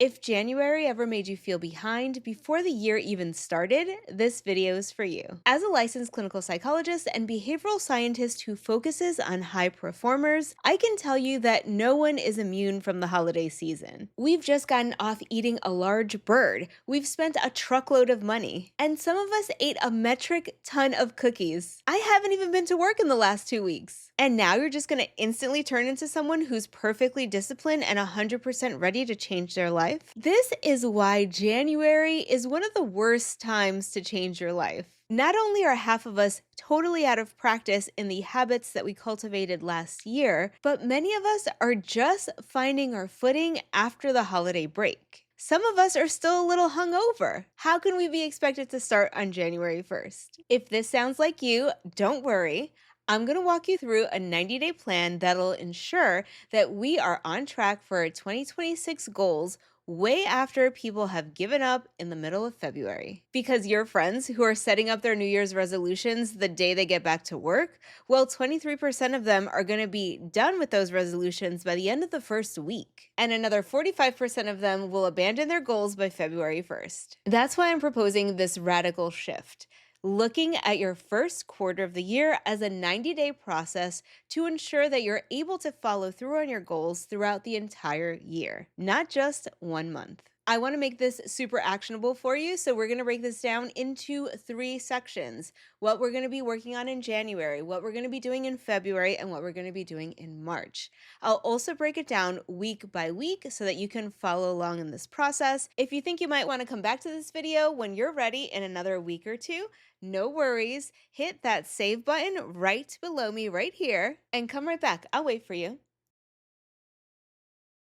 If January ever made you feel behind before the year even started, this video is for you. As a licensed clinical psychologist and behavioral scientist who focuses on high performers, I can tell you that no one is immune from the holiday season. We've just gotten off eating a large bird, we've spent a truckload of money, and some of us ate a metric ton of cookies. I haven't even been to work in the last 2 weeks. And now you're just gonna instantly turn into someone who's perfectly disciplined and 100% ready to change their life? This is why January is one of the worst times to change your life. Not only are half of us totally out of practice in the habits that we cultivated last year, but many of us are just finding our footing after the holiday break. Some of us are still a little hungover. How can we be expected to start on January 1st? If this sounds like you, don't worry. I'm going to walk you through a 90-day plan that'll ensure that we are on track for our 2026 goals way after people have given up in the middle of February. Because your friends who are setting up their New Year's resolutions the day they get back to work, well, 23% of them are going to be done with those resolutions by the end of the first week. And another 45% of them will abandon their goals by February 1st. That's why I'm proposing this radical shift, looking at your first quarter of the year as a 90-day process to ensure that you're able to follow through on your goals throughout the entire year, not just 1 month. I want to make this super actionable for you, so we're going to break this down into 3 sections. What we're going to be working on in January, what we're going to be doing in February, and what we're going to be doing in March. I'll also break it down week by week so that you can follow along in this process. If you think you might want to come back to this video when you're ready in another week or two, no worries. Hit that save button right below me right here and come right back. I'll wait for you.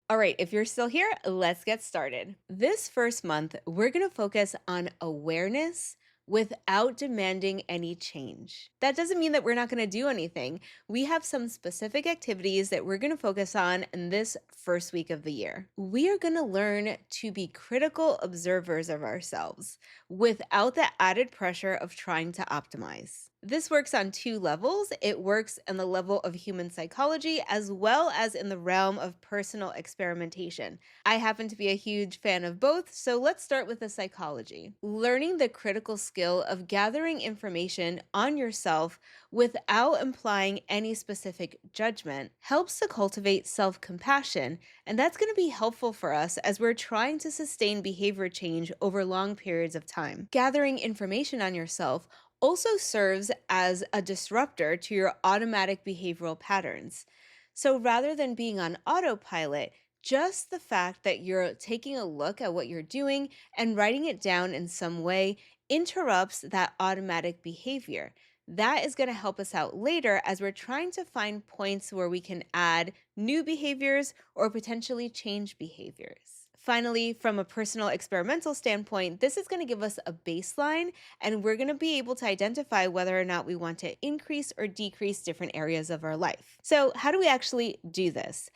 All right, if you're still here, let's get started. This first month, we're going to focus on awareness without demanding any change. That doesn't mean that we're not going to do anything. We have some specific activities that we're going to focus on in this first week of the year. We are going to learn to be critical observers of ourselves without the added pressure of trying to optimize. This works on 2 levels. It works on the level of human psychology as well as in the realm of personal experimentation. I happen to be a huge fan of both, so let's start with the psychology. Learning the critical skill of gathering information on yourself without implying any specific judgment helps to cultivate self-compassion, and that's going to be helpful for us as we're trying to sustain behavior change over long periods of time. Gathering information on yourself also serves as a disruptor to your automatic behavioral patterns. So rather than being on autopilot, just the fact that you're taking a look at what you're doing and writing it down in some way interrupts that automatic behavior. That is going to help us out later as we're trying to find points where we can add new behaviors or potentially change behaviors. Finally, from a personal experimental standpoint, this is going to give us a baseline, and we're going to be able to identify whether or not we want to increase or decrease different areas of our life. So, how do we actually do this?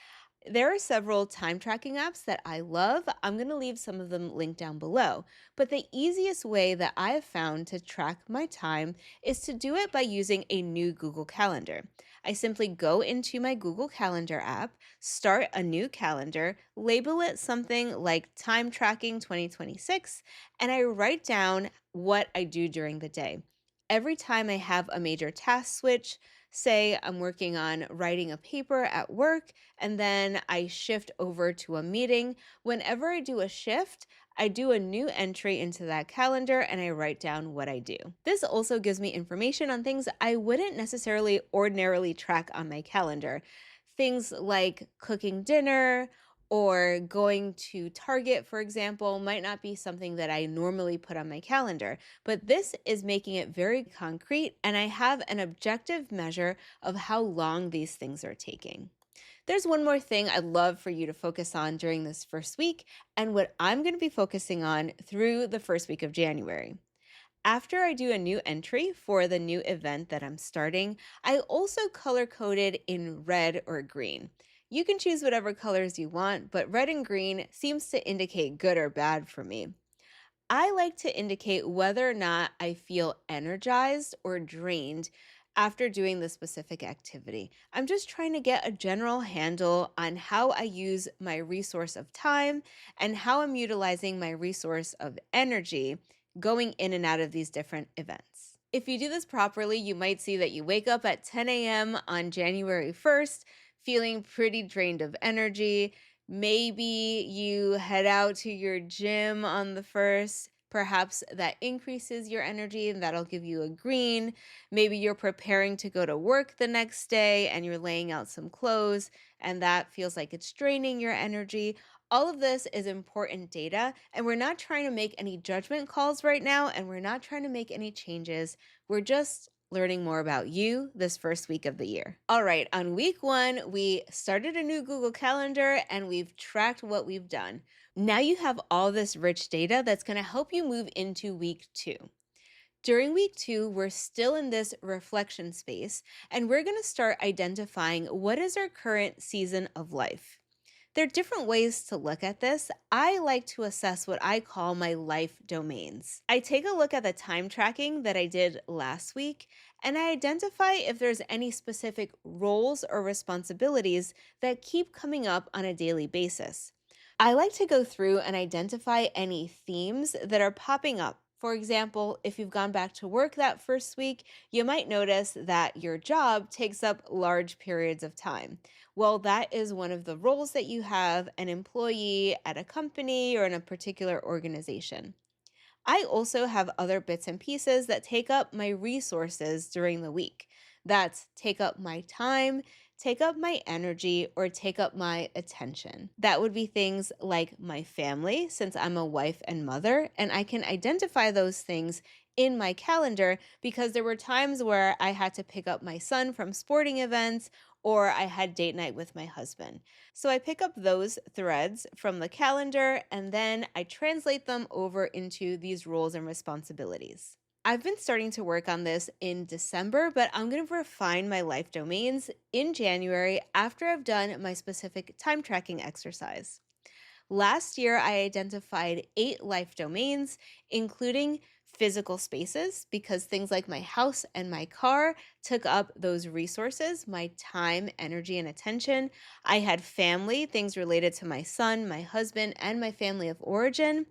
There are several time tracking apps that I love. I'm going to leave some of them linked down below. But the easiest way that I have found to track my time is to do it by using a new Google Calendar. I simply go into my Google Calendar app, start a new calendar, label it something like Time Tracking 2026, and I write down what I do during the day. Every time I have a major task switch, say I'm working on writing a paper at work, and then I shift over to a meeting. Whenever I do a shift, I do a new entry into that calendar and I write down what I do. This also gives me information on things I wouldn't necessarily ordinarily track on my calendar. Things like cooking dinner or going to Target, for example, might not be something that I normally put on my calendar, but this is making it very concrete, and I have an objective measure of how long these things are taking. There's one more thing I'd love for you to focus on during this first week, and what I'm going to be focusing on through the first week of January. After I do a new entry for the new event that I'm starting, I also color coded in red or green. You can choose whatever colors you want, but red and green seems to indicate good or bad for me. I like to indicate whether or not I feel energized or drained after doing the specific activity. I'm just trying to get a general handle on how I use my resource of time and how I'm utilizing my resource of energy going in and out of these different events. If you do this properly, you might see that you wake up at 10 a.m. on January 1st feeling pretty drained of energy. Maybe you head out to your gym on the first. Perhaps that increases your energy and that'll give you a green. Maybe you're preparing to go to work the next day and you're laying out some clothes, and that feels like it's draining your energy. All of this is important data, and we're not trying to make any judgment calls right now, and we're not trying to make any changes. We're just learning more about you this first week of the year. All right, on week one, we started a new Google Calendar and we've tracked what we've done. Now you have all this rich data that's going to help you move into week two. During week two, we're still in this reflection space, and we're going to start identifying what is our current season of life. There are different ways to look at this. I like to assess what I call my life domains. I take a look at the time tracking that I did last week, and I identify if there's any specific roles or responsibilities that keep coming up on a daily basis. I like to go through and identify any themes that are popping up. For example, if you've gone back to work that first week, you might notice that your job takes up large periods of time. Well, that is one of the roles that you have an employee at a company or in a particular organization. I also have other bits and pieces that take up my resources during the week. That's take up my time, take up my energy, or take up my attention. That would be things like my family, since I'm a wife and mother, and I can identify those things in my calendar because there were times where I had to pick up my son from sporting events or I had date night with my husband. So I pick up those threads from the calendar and then I translate them over into these roles and responsibilities. I've been starting to work on this in December, but I'm going to refine my life domains in January after I've done my specific time tracking exercise. Last year, I identified 8 life domains, including physical spaces, because things like my house and my car took up those resources, my time, energy, and attention. I had family, things related to my son, my husband, and my family of origin.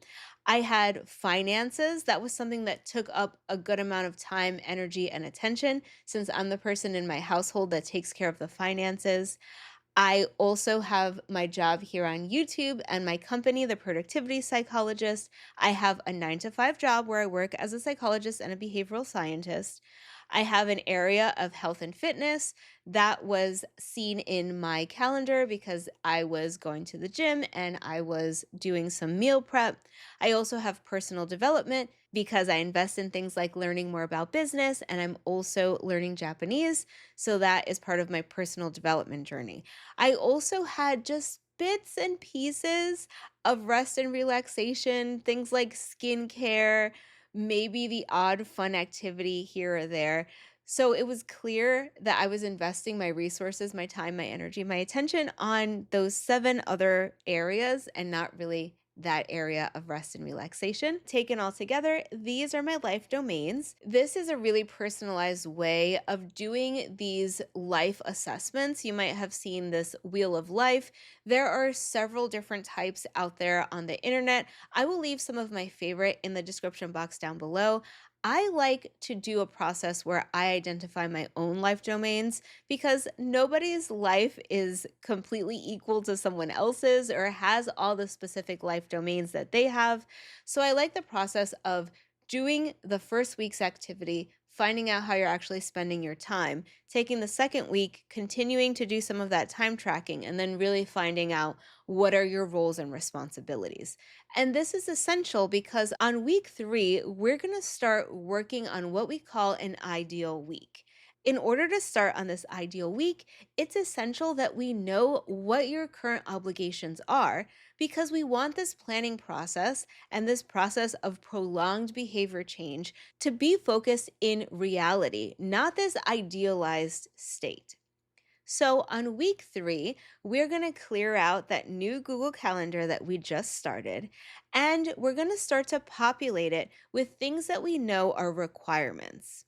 I had finances. That was something that took up a good amount of time, energy, and attention, since I'm the person in my household that takes care of the finances. I also have my job here on YouTube and my company, The Productivity Psychologist. I have a 9 to 5 job where I work as a psychologist and a behavioral scientist. I have an area of health and fitness that was seen in my calendar because I was going to the gym and I was doing some meal prep. I also have personal development because I invest in things like learning more about business and I'm also learning Japanese. So that is part of my personal development journey. I also had just bits and pieces of rest and relaxation, things like skincare, maybe the odd fun activity here or there. So it was clear that I was investing my resources, my time, my energy, my attention on those 7 other areas and not really that area of rest and relaxation. Taken all together, these are my life domains. This is a really personalized way of doing these life assessments. You might have seen this wheel of life. There are several different types out there on the internet. I will leave some of my favorite in the description box down below. I like to do a process where I identify my own life domains because nobody's life is completely equal to someone else's or has all the specific life domains that they have. So I like the process of doing the first week's activity, finding out how you're actually spending your time, taking the second week, continuing to do some of that time tracking, and then really finding out what are your roles and responsibilities. And this is essential because on week three, we're going to start working on what we call an ideal week. In order to start on this ideal week, it's essential that we know what your current obligations are because we want this planning process and this process of prolonged behavior change to be focused in reality, not this idealized state. So on week three, we're going to clear out that new Google Calendar that we just started, and we're going to start to populate it with things that we know are requirements.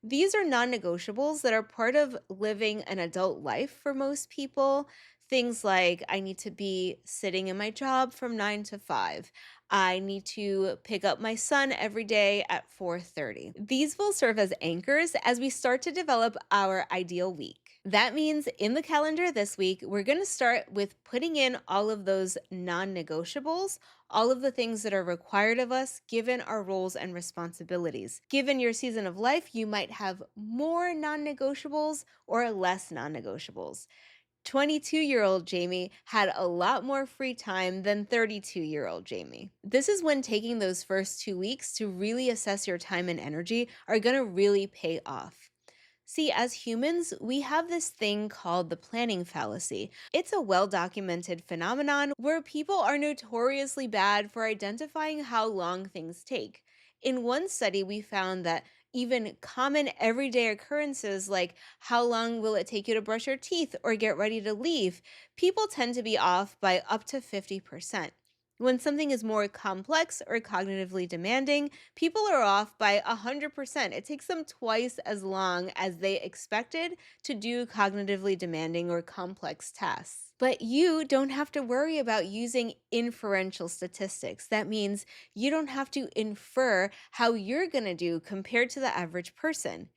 These are non negotiables that are part of living an adult life for most people. Things like I need to be sitting in my job from 9 to 5. I need to pick up my son every day at 4:30. These will serve as anchors as we start to develop our ideal week. That means in the calendar this week, we're going to start with putting in all of those non negotiables, all of the things that are required of us given our roles and responsibilities. Given your season of life, you might have more non negotiables or less non negotiables. 22-year-old Jamie had a lot more free time than 32-year-old Jamie. This is when taking those first 2 weeks to really assess your time and energy are going to really pay off. See, as humans, we have this thing called the planning fallacy. It's a well documented phenomenon where people are notoriously bad for identifying how long things take. In one study, we found that even common everyday occurrences like how long will it take you to brush your teeth or get ready to leave, people tend to be off by up to 50%. When something is more complex or cognitively demanding, people are off by 100%. It takes them twice as long as they expected to do cognitively demanding or complex tasks. But you don't have to worry about using inferential statistics. That means you don't have to infer how you're going to do compared to the average person.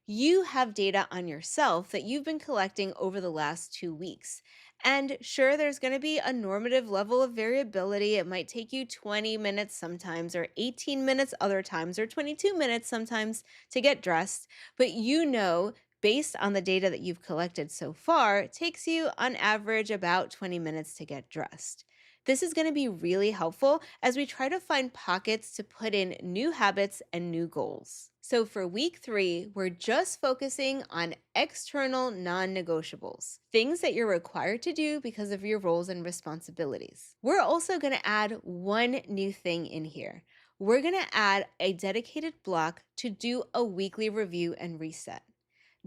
You have data on yourself that you've been collecting over the last 2 weeks. And sure, there's going to be a normative level of variability. It might take you 20 minutes sometimes, or 18 minutes other times, or 22 minutes sometimes to get dressed. But you know, based on the data that you've collected so far, it takes you on average about 20 minutes to get dressed. This is going to be really helpful as we try to find pockets to put in new habits and new goals. So for week 3, we're just focusing on external non negotiables, things that you're required to do because of your roles and responsibilities. We're also going to add one new thing in here. We're going to add a dedicated block to do a weekly review and reset.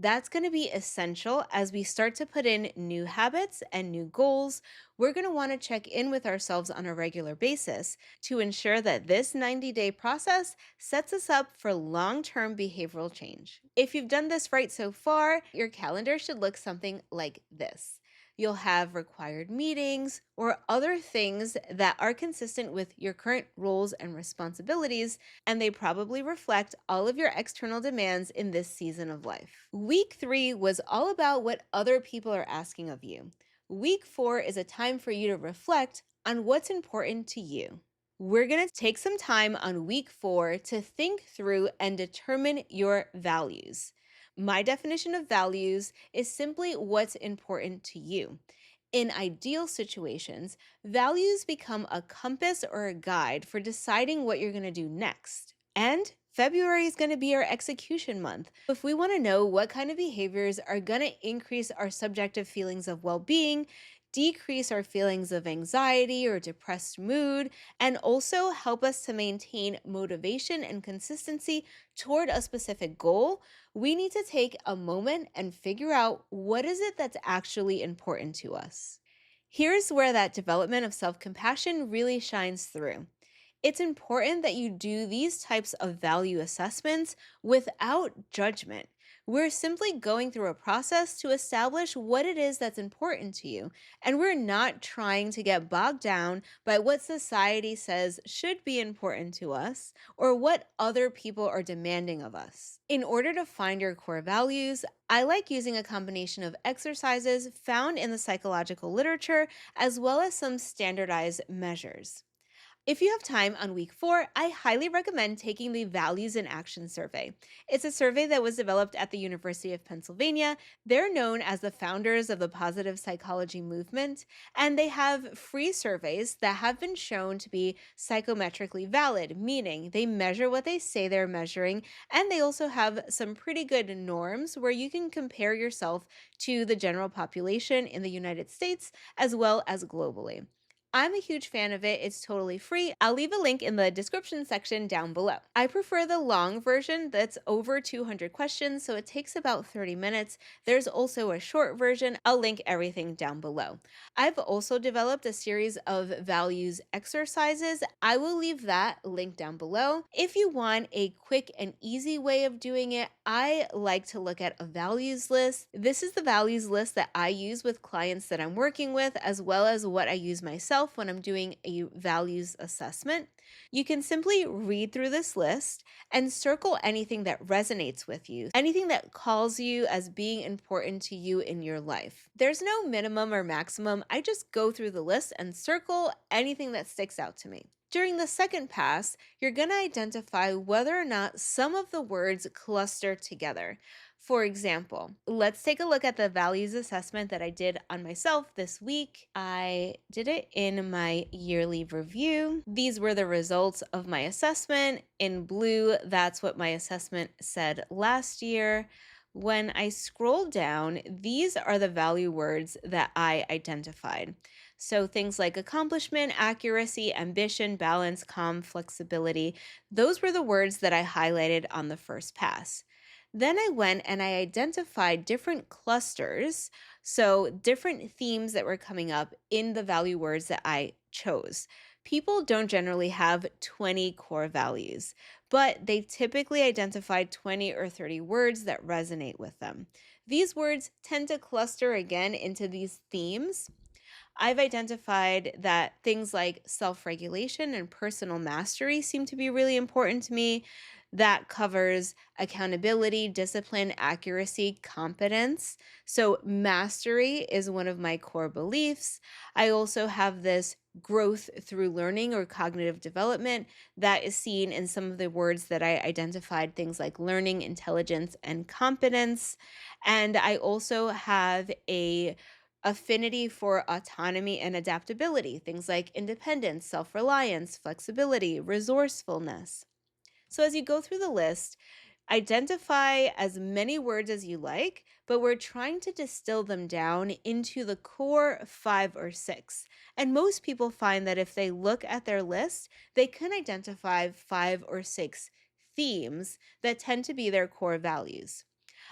That's going to be essential as we start to put in new habits and new goals. We're going to want to check in with ourselves on a regular basis to ensure that this 90-day process sets us up for long-term behavioral change. If you've done this right so far, your calendar should look something like this. You'll have required meetings or other things that are consistent with your current roles and responsibilities, and they probably reflect all of your external demands in this season of life. Week 3 was all about what other people are asking of you. Week 4 is a time for you to reflect on what's important to you. We're going to take some time on week 4 to think through and determine your values. My definition of values is simply what's important to you. In ideal situations, values become a compass or a guide for deciding what you're going to do next. And February is going to be our execution month. If we want to know what kind of behaviors are going to increase our subjective feelings of well being, decrease our feelings of anxiety or depressed mood, and also help us to maintain motivation and consistency toward a specific goal, we need to take a moment and figure out what is it that's actually important to us. Here's where that development of self-compassion really shines through. It's important that you do these types of value assessments without judgment. We're simply going through a process to establish what it is that's important to you, and we're not trying to get bogged down by what society says should be important to us or what other people are demanding of us. In order to find your core values, I like using a combination of exercises found in the psychological literature as well as some standardized measures. If you have time on week 4, I highly recommend taking the Values in Action survey. It's a survey that was developed at the University of Pennsylvania. They're known as the founders of the positive psychology movement, and they have free surveys that have been shown to be psychometrically valid, meaning they measure what they say they're measuring, and they also have some pretty good norms where you can compare yourself to the general population in the United States as well as globally. I'm a huge fan of it. It's totally free. I'll leave a link in the description section down below. I prefer the long version that's over 200 questions, so it takes about 30 minutes. There's also a short version. I'll link everything down below. I've also developed a series of values exercises. I will leave that link down below. If you want a quick and easy way of doing it, I like to look at a values list. This is the values list that I use with clients that I'm working with, as well as what I use myself when I'm doing a values assessment. You can simply read through this list and circle anything that resonates with you, anything that calls you as being important to you in your life. There's no minimum or maximum. I just go through the list and circle anything that sticks out to me. During the second pass, you're going to identify whether or not some of the words cluster together. For example, let's take a look at the values assessment that I did on myself this week. I did it in my yearly review. These were the results of my assessment. In blue, that's what my assessment said last year. When I scroll down, these are the value words that I identified. So things like accomplishment, accuracy, ambition, balance, calm, flexibility, those were the words that I highlighted on the first pass. Then I went and I identified different clusters, so different themes that were coming up in the value words that I chose. People don't generally have 20 core values, but they typically identify 20 or 30 words that resonate with them. These words tend to cluster again into these themes. I've identified that things like self regulation and personal mastery seem to be really important to me. That covers accountability, discipline, accuracy, competence. So, mastery is one of my core beliefs. I also have this growth through learning or cognitive development that is seen in some of the words that I identified, things like learning, intelligence, and competence. And I also have a affinity for autonomy and adaptability, things like independence, self reliance, flexibility, resourcefulness. So, as you go through the list, identify as many words as you like, but we're trying to distill them down into the core five or six. And most people find that if they look at their list, they can identify five or six themes that tend to be their core values.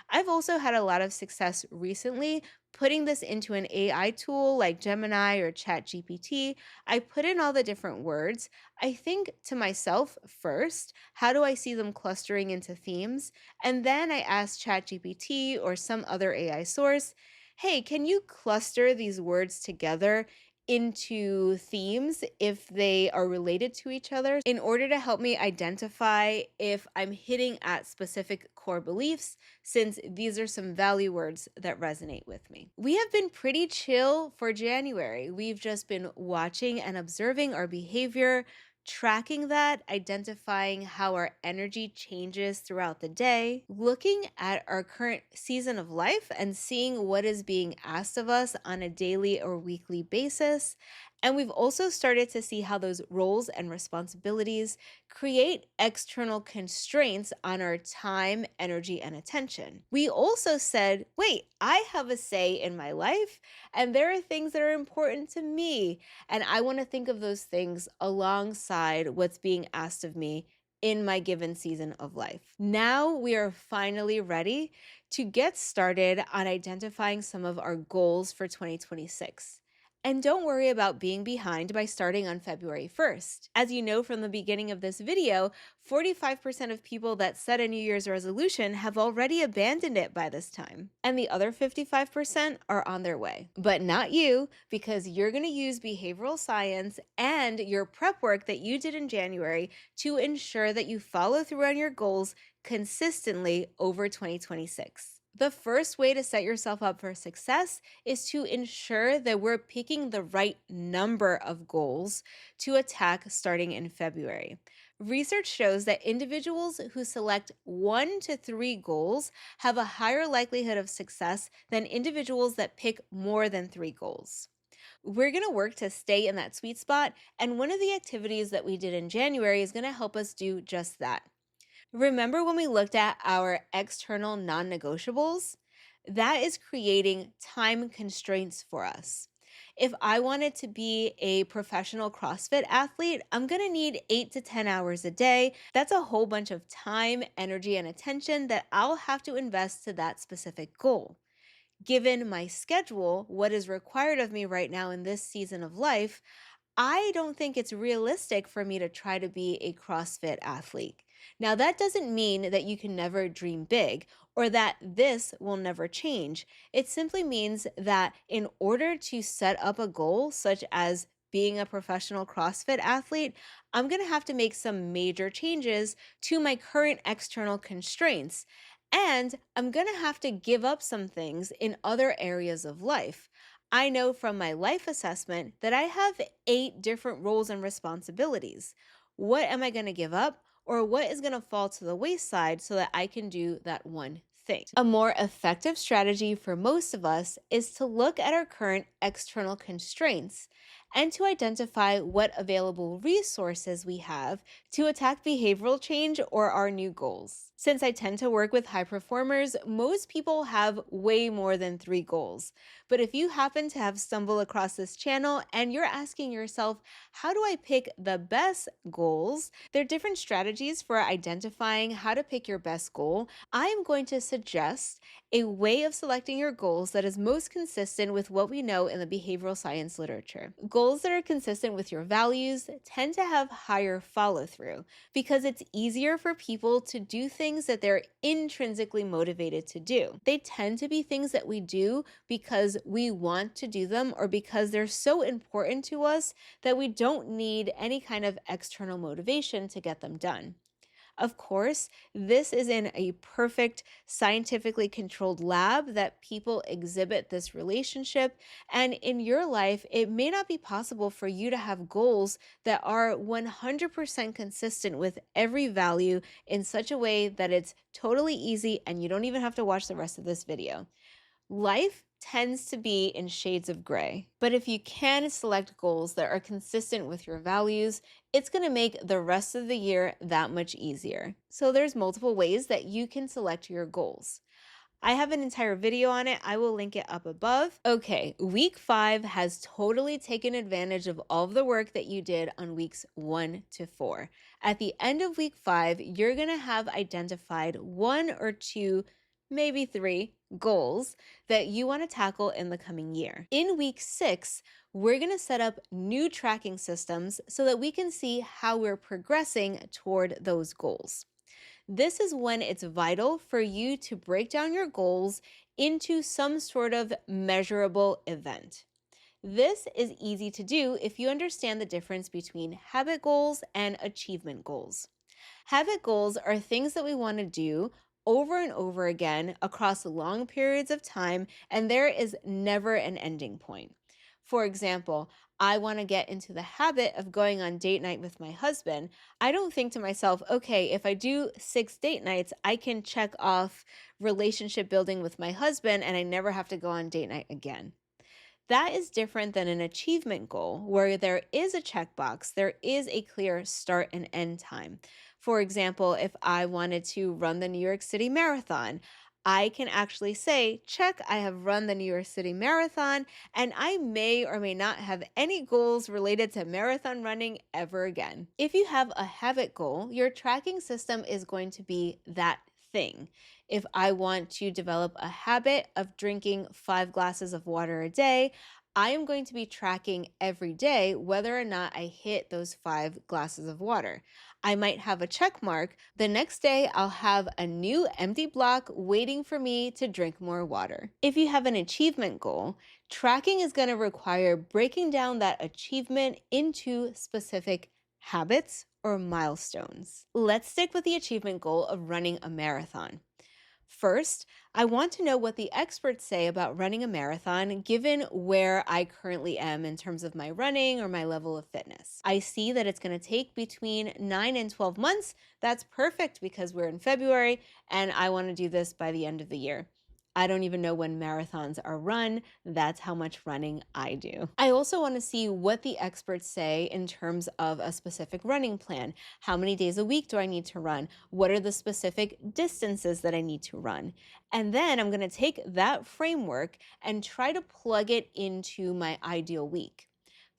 I've also had a lot of success recently putting this into an AI tool like Gemini or ChatGPT. I put in all the different words. I think to myself first, how do I see them clustering into themes? And then I ask ChatGPT or some other AI source, hey, can you cluster these words together into themes if they are related to each other in order to help me identify if I'm hitting at specific core beliefs, since these are some value words that resonate with me. We have been pretty chill for January. We've just been watching and observing our behavior, tracking that, identifying how our energy changes throughout the day, looking at our current season of life and seeing what is being asked of us on a daily or weekly basis. And we've also started to see how those roles and responsibilities create external constraints on our time, energy, and attention. We also said, wait, I have a say in my life, and there are things that are important to me. And I want to think of those things alongside what's being asked of me in my given season of life. Now we are finally ready to get started on identifying some of our goals for 2026. And don't worry about being behind by starting on February 1st. As you know from the beginning of this video, 45% of people that set a New Year's resolution have already abandoned it by this time. And the other 55% are on their way. But not you, because you're going to use behavioral science and your prep work that you did in January to ensure that you follow through on your goals consistently over 2026. The first way to set yourself up for success is to ensure that we're picking the right number of goals to attack starting in February. Research shows that individuals who select 1 to 3 goals have a higher likelihood of success than individuals that pick more than 3 goals. We're going to work to stay in that sweet spot, and one of the activities that we did in January is going to help us do just that. Remember when we looked at our external non negotiables? That is creating time constraints for us. If I wanted to be a professional CrossFit athlete, I'm going to need 8 to 10 hours a day. That's a whole bunch of time, energy, and attention that I'll have to invest to that specific goal. Given my schedule, what is required of me right now in this season of life, I don't think it's realistic for me to try to be a CrossFit athlete. Now, that doesn't mean that you can never dream big or that this will never change. It simply means that in order to set up a goal, such as being a professional CrossFit athlete, I'm going to have to make some major changes to my current external constraints. And I'm going to have to give up some things in other areas of life. I know from my life assessment that I have 8 different roles and responsibilities. What am I going to give up, or what is going to fall to the wayside so that I can do that one thing? A more effective strategy for most of us is to look at our current external constraints and to identify what available resources we have to attack behavioral change or our new goals. Since I tend to work with high performers, most people have way more than 3 goals. But if you happen to have stumbled across this channel and you're asking yourself, how do I pick the best goals? There are different strategies for identifying how to pick your best goal. I am going to suggest a way of selecting your goals that is most consistent with what we know in the behavioral science literature. Goals that are consistent with your values tend to have higher follow through because it's easier for people to do things that they're intrinsically motivated to do. They tend to be things that we do because we want to do them or because they're so important to us that we don't need any kind of external motivation to get them done. Of course, this is in a perfect scientifically controlled lab that people exhibit this relationship. And in your life, it may not be possible for you to have goals that are 100% consistent with every value in such a way that it's totally easy and you don't even have to watch the rest of this video. Life tends to be in shades of gray, but if you can select goals that are consistent with your values, it's going to make the rest of the year that much easier. So there's multiple ways that you can select your goals. I have an entire video on it. I will link it up above. Okay, week 5 has totally taken advantage of all of the work that you did on weeks 1 to 4. At the end of week 5, you're going to have identified 1 or 2, maybe 3 goals that you want to tackle in the coming year. In week 6, we're going to set up new tracking systems so that we can see how we're progressing toward those goals. This is when it's vital for you to break down your goals into some sort of measurable event. This is easy to do if you understand the difference between habit goals and achievement goals. Habit goals are things that we want to do over and over again across long periods of time, and there is never an ending point. For example, I want to get into the habit of going on date night with my husband. I don't think to myself, okay, if I do 6 date nights, I can check off relationship building with my husband and I never have to go on date night again. That is different than an achievement goal where there is a checkbox, there is a clear start and end time. For example, if I wanted to run the New York City Marathon, I can actually say, check, I have run the New York City Marathon, and I may or may not have any goals related to marathon running ever again. If you have a habit goal, your tracking system is going to be that thing. If I want to develop a habit of drinking 5 glasses of water a day, I am going to be tracking every day whether or not I hit those 5 glasses of water. I might have a check mark. The next day, I'll have a new empty block waiting for me to drink more water. If you have an achievement goal, tracking is going to require breaking down that achievement into specific habits or milestones. Let's stick with the achievement goal of running a marathon. First, I want to know what the experts say about running a marathon given where I currently am in terms of my running or my level of fitness. I see that it's going to take between 9 and 12 months. That's perfect because we're in February and I want to do this by the end of the year. I don't even know when marathons are run. That's how much running I do. I also want to see what the experts say in terms of a specific running plan. How many days a week do I need to run? What are the specific distances that I need to run? And then I'm going to take that framework and try to plug it into my ideal week.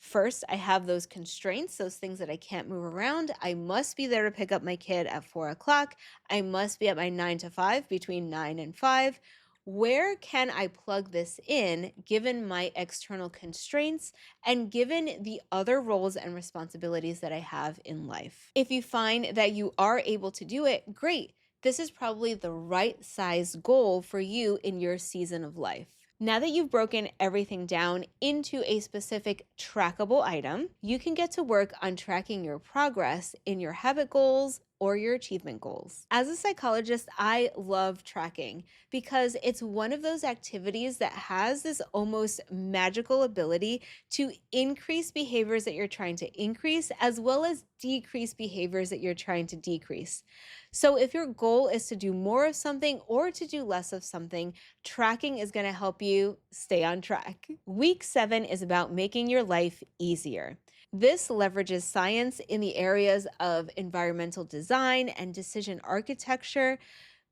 First, I have those constraints, those things that I can't move around. I must be there to pick up my kid at 4 o'clock. I must be at my 9 to 5, between 9 and 5. Where can I plug this in given my external constraints and given the other roles and responsibilities that I have in life? If you find that you are able to do it, great. This is probably the right size goal for you in your season of life. Now that you've broken everything down into a specific trackable item, you can get to work on tracking your progress in your habit goals or your achievement goals. As a psychologist, I love tracking because it's one of those activities that has this almost magical ability to increase behaviors that you're trying to increase, as well as decrease behaviors that you're trying to decrease. So if your goal is to do more of something or to do less of something, tracking is going to help you stay on track. Week 7 is about making your life easier. This leverages science in the areas of environmental design and decision architecture.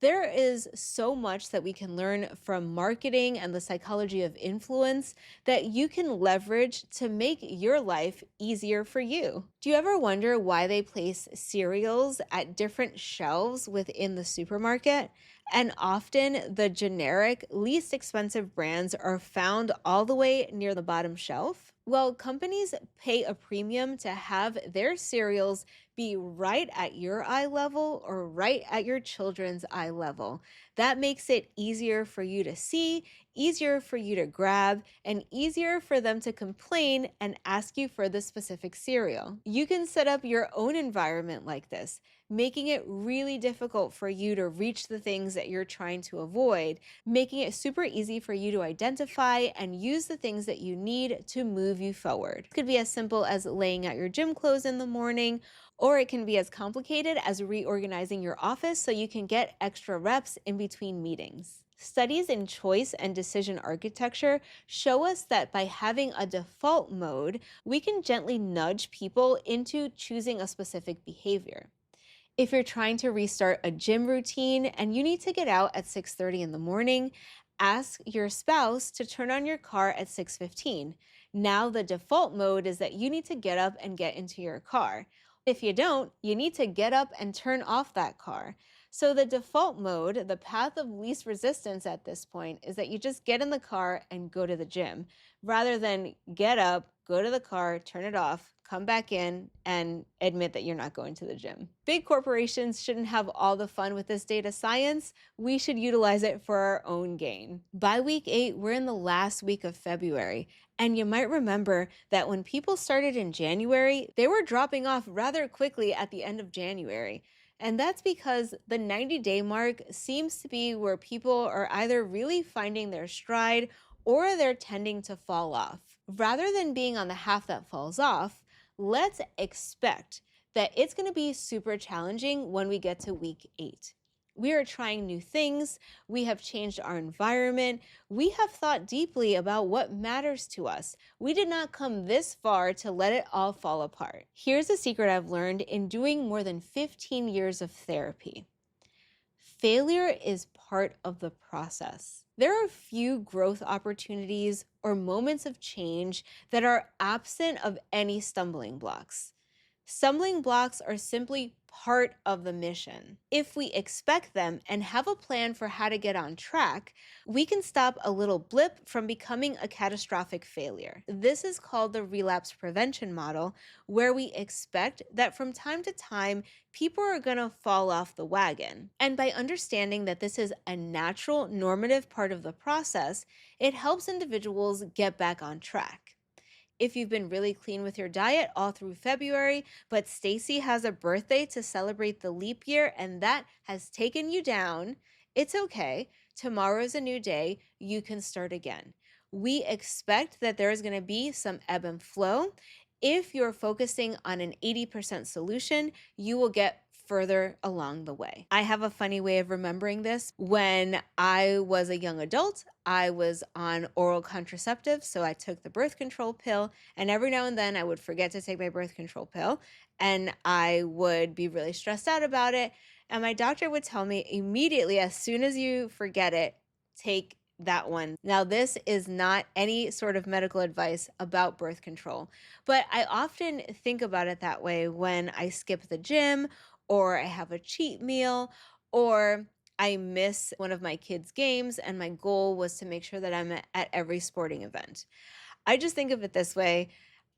There is so much that we can learn from marketing and the psychology of influence that you can leverage to make your life easier for you. Do you ever wonder why they place cereals at different shelves within the supermarket? And often the generic, least expensive brands are found all the way near the bottom shelf. Well, companies pay a premium to have their cereals be right at your eye level or right at your children's eye level. That makes it easier for you to see, easier for you to grab, and easier for them to complain and ask you for the specific cereal. You can set up your own environment like this, making it really difficult for you to reach the things that you're trying to avoid, making it super easy for you to identify and use the things that you need to move you forward. It could be as simple as laying out your gym clothes in the morning, or it can be as complicated as reorganizing your office so you can get extra reps in between meetings. Studies in choice and decision architecture show us that by having a default mode, we can gently nudge people into choosing a specific behavior. If you're trying to restart a gym routine and you need to get out at 6:30 in the morning, ask your spouse to turn on your car at 6:15. Now the default mode is that you need to get up and get into your car. If you don't, you need to get up and turn off that car. So the default mode, the path of least resistance at this point, is that you just get in the car and go to the gym rather than get up, go to the car, turn it off, come back in, and admit that you're not going to the gym. Big corporations shouldn't have all the fun with this data science. We should utilize it for our own gain. By week 8, we're in the last week of February. And you might remember that when people started in January, they were dropping off rather quickly at the end of January. And that's because the 90-day mark seems to be where people are either really finding their stride or they're tending to fall off. Rather than being on the half that falls off, let's expect that it's going to be super challenging when we get to week 8. We are trying new things. We have changed our environment. We have thought deeply about what matters to us. We did not come this far to let it all fall apart. Here's a secret I've learned in doing more than 15 years of therapy. Failure is part of the process. There are few growth opportunities or moments of change that are absent of any stumbling blocks. Stumbling blocks are simply part of the mission. If we expect them and have a plan for how to get on track, we can stop a little blip from becoming a catastrophic failure. This is called the relapse prevention model, where we expect that from time to time, people are going to fall off the wagon. And by understanding that this is a natural, normative part of the process, it helps individuals get back on track. If you've been really clean with your diet all through February, but Stacy has a birthday to celebrate the leap year and that has taken you down, it's okay. Tomorrow's a new day. You can start again. We expect that there is going to be some ebb and flow. If you're focusing on an 80% solution, you will get further along the way. I have a funny way of remembering this. When I was a young adult, I was on oral contraceptives, so I took the birth control pill, and every now and then I would forget to take my birth control pill, and I would be really stressed out about it. And my doctor would tell me immediately, as soon as you forget it, take that one. Now, this is not any sort of medical advice about birth control, but I often think about it that way when I skip the gym or I have a cheat meal or I miss one of my kids' games and my goal was to make sure that I'm at every sporting event. I just think of it this way.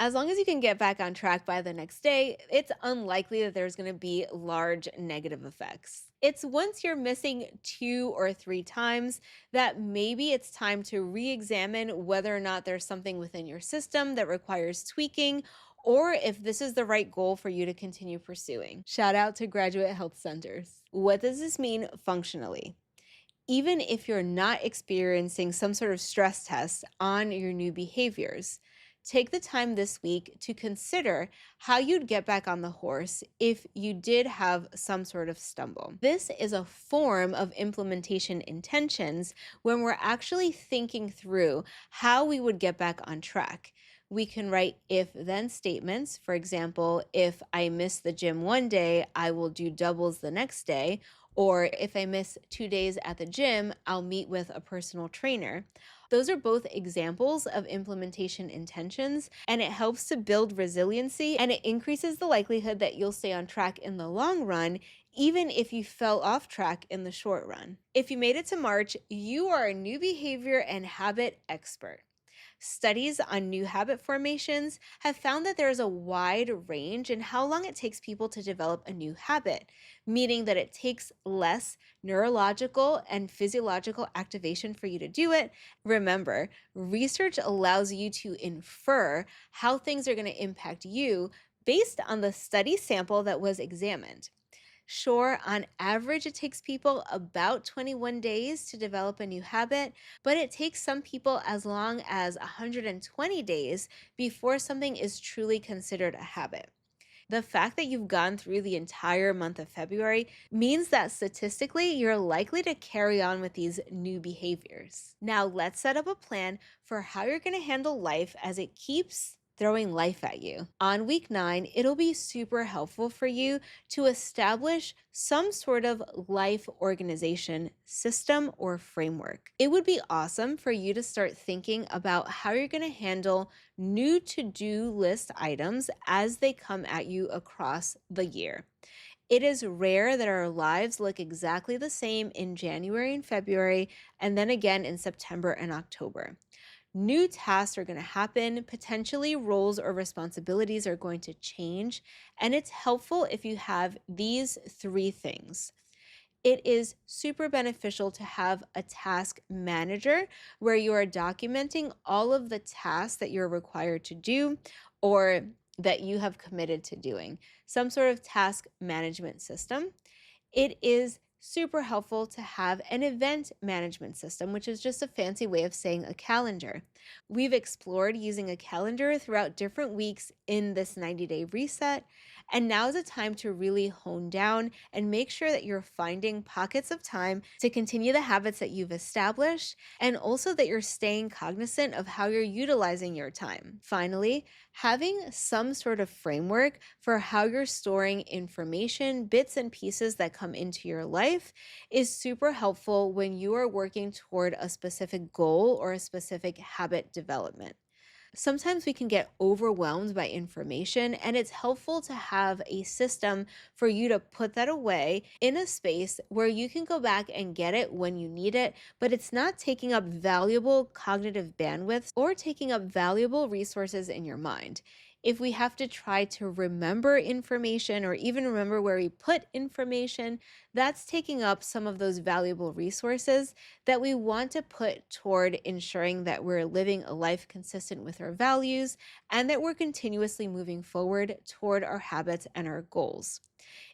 As long as you can get back on track by the next day, it's unlikely that there's going to be large negative effects. It's once you're missing 2 or 3 times that maybe it's time to re examine whether or not there's something within your system that requires tweaking or if this is the right goal for you to continue pursuing. Shout out to graduate health centers. What does this mean functionally? Even if you're not experiencing some sort of stress test on your new behaviors, take the time this week to consider how you'd get back on the horse if you did have some sort of stumble. This is a form of implementation intentions when we're actually thinking through how we would get back on track. We can write if then statements. For example, if I miss the gym one day, I will do doubles the next day. Or if I miss 2 days at the gym, I'll meet with a personal trainer. Those are both examples of implementation intentions, and it helps to build resiliency and it increases the likelihood that you'll stay on track in the long run, even if you fell off track in the short run. If you made it to March, you are a new behavior and habit expert. Studies on new habit formations have found that there is a wide range in how long it takes people to develop a new habit, meaning that it takes less neurological and physiological activation for you to do it. Remember, research allows you to infer how things are going to impact you based on the study sample that was examined. Sure, on average, it takes people about 21 days to develop a new habit, but it takes some people as long as 120 days before something is truly considered a habit. The fact that you've gone through the entire month of February means that statistically, you're likely to carry on with these new behaviors. Now, let's set up a plan for how you're going to handle life as it keeps throwing life at you. On week 9, it'll be super helpful for you to establish some sort of life organization system or framework. It would be awesome for you to start thinking about how you're going to handle new to-do list items as they come at you across the year. It is rare that our lives look exactly the same in January and February, and then again in September and October. New tasks are going to happen, potentially roles or responsibilities are going to change, and it's helpful if you have these 3 things. It is super beneficial to have a task manager where you are documenting all of the tasks that you're required to do or that you have committed to doing, some sort of task management system. It is super helpful to have an event management system, which is just a fancy way of saying a calendar. We've explored using a calendar throughout different weeks in this 90-day reset, and now is a time to really hone down and make sure that you're finding pockets of time to continue the habits that you've established, and also that you're staying cognizant of how you're utilizing your time. Finally, having some sort of framework for how you're storing information, bits and pieces that come into your life is super helpful when you are working toward a specific goal or a specific habit development. Sometimes we can get overwhelmed by information, and it's helpful to have a system for you to put that away in a space where you can go back and get it when you need it, but it's not taking up valuable cognitive bandwidth or taking up valuable resources in your mind. If we have to try to remember information or even remember where we put information, that's taking up some of those valuable resources that we want to put toward ensuring that we're living a life consistent with our values and that we're continuously moving forward toward our habits and our goals.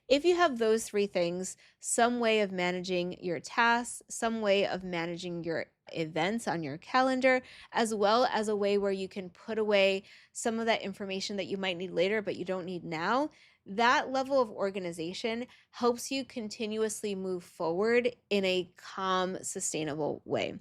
If you have those 3 things, some way of managing your tasks, some way of managing your events on your calendar, as well as a way where you can put away some of that information that you might need later but you don't need now, That level of organization helps you continuously move forward in a calm, sustainable way.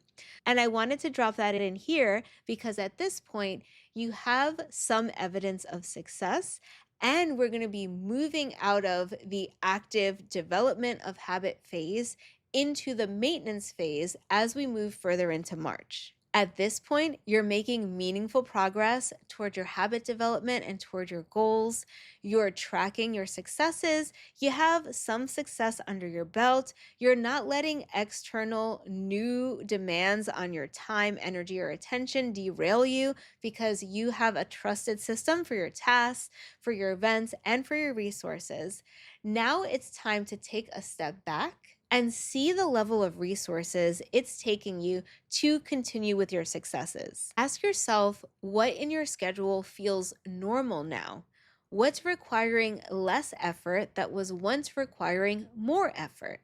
And I wanted to drop that in here because at this point, you have some evidence of success. And we're going to be moving out of the active development of habit phase into the maintenance phase as we move further into March. At this point, you're making meaningful progress toward your habit development and toward your goals. You're tracking your successes. You have some success under your belt. You're not letting external new demands on your time, energy, or attention derail you because you have a trusted system for your tasks, for your events, and for your resources. Now it's time to take a step back and see the level of resources it's taking you to continue with your successes. Ask yourself what in your schedule feels normal now. What's requiring less effort that was once requiring more effort?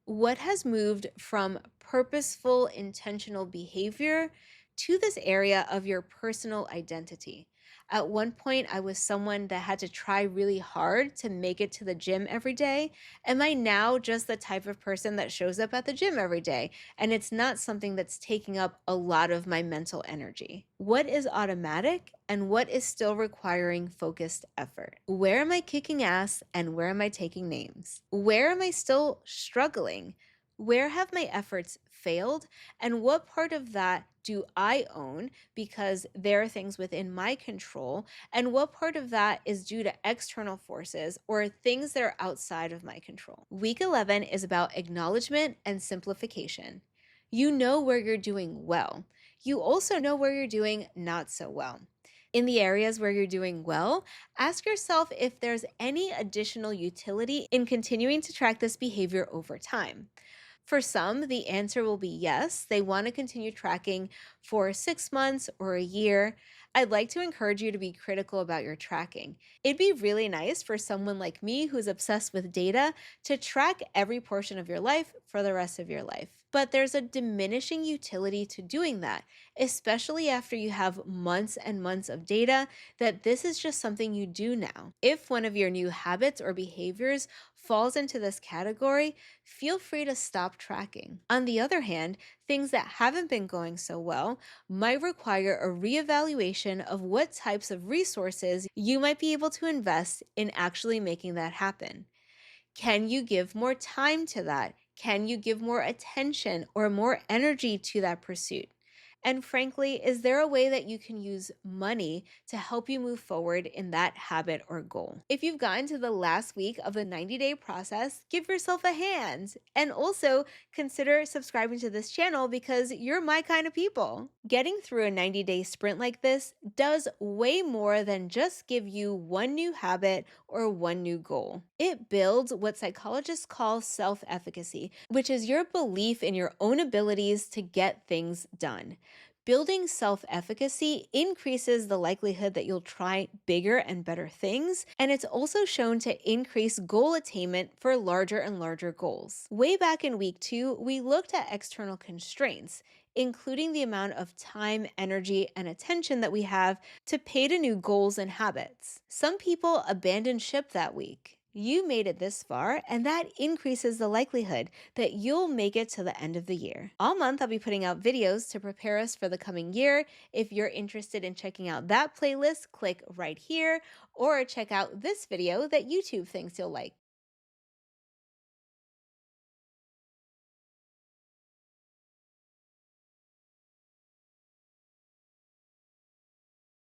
What has moved from purposeful, intentional behavior to this area of your personal identity? At one point, I was someone that had to try really hard to make it to the gym every day. Am I now just the type of person that shows up at the gym every day? And it's not something that's taking up a lot of my mental energy. What is automatic and what is still requiring focused effort? Where am I kicking ass and where am I taking names? Where am I still struggling? Where have my efforts failed? And what part of that do I own because there are things within my control? And what part of that is due to external forces or things that are outside of my control? Week 11 is about acknowledgement and simplification. You know where you're doing well. You also know where you're doing not so well. In the areas where you're doing well, ask yourself if there's any additional utility in continuing to track this behavior over time. For some, the answer will be yes. They want to continue tracking for 6 months or a year. I'd like to encourage you to be critical about your tracking. It'd be really nice for someone like me who's obsessed with data to track every portion of your life for the rest of your life. But there's a diminishing utility to doing that, especially after you have months and months of data that this is just something you do now. If one of your new habits or behaviors falls into this category, feel free to stop tracking. On the other hand, things that haven't been going so well might require a reevaluation of what types of resources you might be able to invest in actually making that happen. Can you give more time to that? Can you give more attention or more energy to that pursuit? And frankly, is there a way that you can use money to help you move forward in that habit or goal? If you've gotten to the last week of the 90-day process, give yourself a hand. And also consider subscribing to this channel because you're my kind of people. Getting through a 90-day sprint like this does way more than just give you one new habit or one new goal. It builds what psychologists call self-efficacy, which is your belief in your own abilities to get things done. Building self efficacy increases the likelihood that you'll try bigger and better things, and it's also shown to increase goal attainment for larger and larger goals. Way back in week 2, we looked at external constraints, including the amount of time, energy, and attention that we have to pay to new goals and habits. Some people abandoned ship that week. You made it this far, and that increases the likelihood that you'll make it to the end of the year. All month, I'll be putting out videos to prepare us for the coming year. If you're interested in checking out that playlist, click right here, or check out this video that YouTube thinks you'll like.